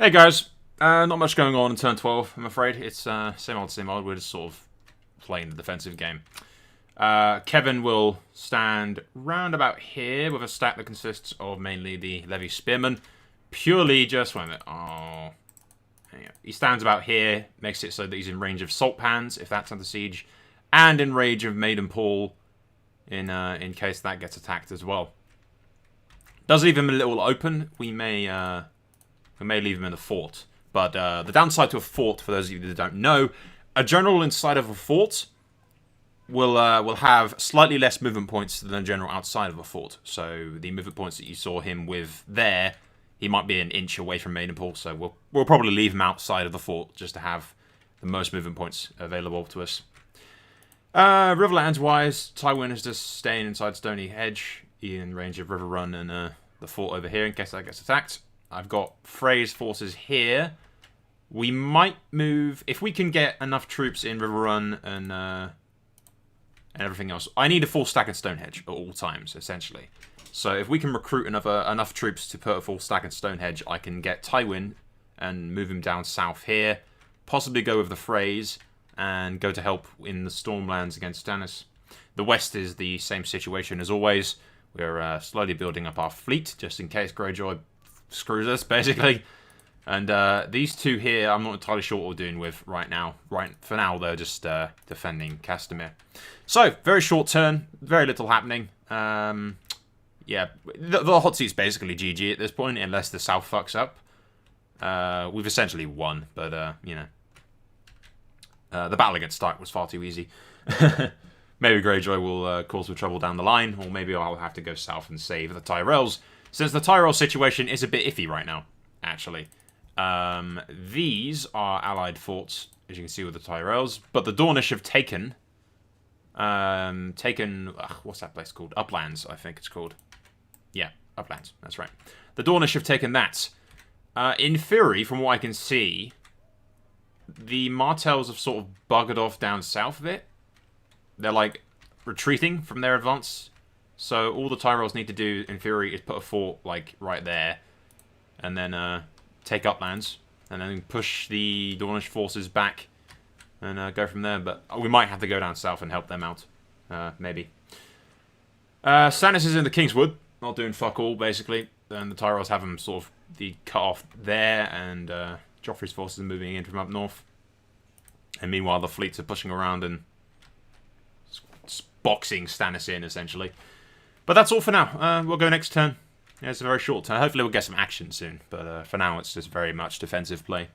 Hey guys, not much going on in turn 12, I'm afraid. It's same old, we're just sort of playing the defensive game. Kevin will stand round about here with a stack that consists of mainly the Levy Spearman. Purely just, wait a minute, oh... He stands about here, makes it so that he's in range of Salt Pans, if that's under siege, and in range of Maiden Pool, in case that gets attacked as well. Does leave him a little open. We may leave him in the fort. But the downside to a fort, for those of you that don't know, a general inside of a fort will have slightly less movement points than a general outside of a fort. So the movement points that you saw him with there, he might be an inch away from Maidenpool, so we'll probably leave him outside of the fort just to have the most movement points available to us. Riverlands-wise, Tywin is just staying inside Stony Hedge in range of River Run and the fort over here in case that gets attacked. I've got Frey's forces here. We might move... If we can get enough troops in River Run and everything else. I need a full stack in Stonehenge at all times, essentially. So if we can recruit enough troops to put a full stack in Stonehenge, I can get Tywin and move him down south here. Possibly go with the Freys and go to help in the Stormlands against Stannis. The west is the same situation as always. We're slowly building up our fleet, just in case Greyjoy screws us, basically. And these two here, I'm not entirely sure what we're doing with right now. For now, they're just defending Castamere. So, very short turn, very little happening. Yeah, the hot seat's basically GG at this point, unless the south fucks up. We've essentially won, but, you know. The battle against Stark was far too easy. Maybe Greyjoy will cause some trouble down the line, or maybe I'll have to go south and save the Tyrells, since the Tyrell situation is a bit iffy right now, actually. These are allied forts, as you can see with the Tyrells, but the Dornish have taken... what's that place called? Uplands, I think it's called. Yeah, Uplands, that's right. The Dornish have taken that. In theory, from what I can see, the Martells have sort of buggered off down south a bit. They're, like, retreating from their advance. So all the Tyrells need to do, in theory, is put a fort, like, right there. And then take Uplands. And then push the Dornish forces back. And go from there. But we might have to go down south and help them out. Maybe. Stannis is in the Kingswood. Not doing fuck all, basically. And the Tyrells have them sort of cut off there. And Joffrey's forces are moving in from up north. And meanwhile, the fleets are pushing around and boxing Stannis in, essentially. But that's all for now. We'll go next turn. Yeah, it's a very short turn. Hopefully we'll get some action soon. But for now, it's just very much defensive play.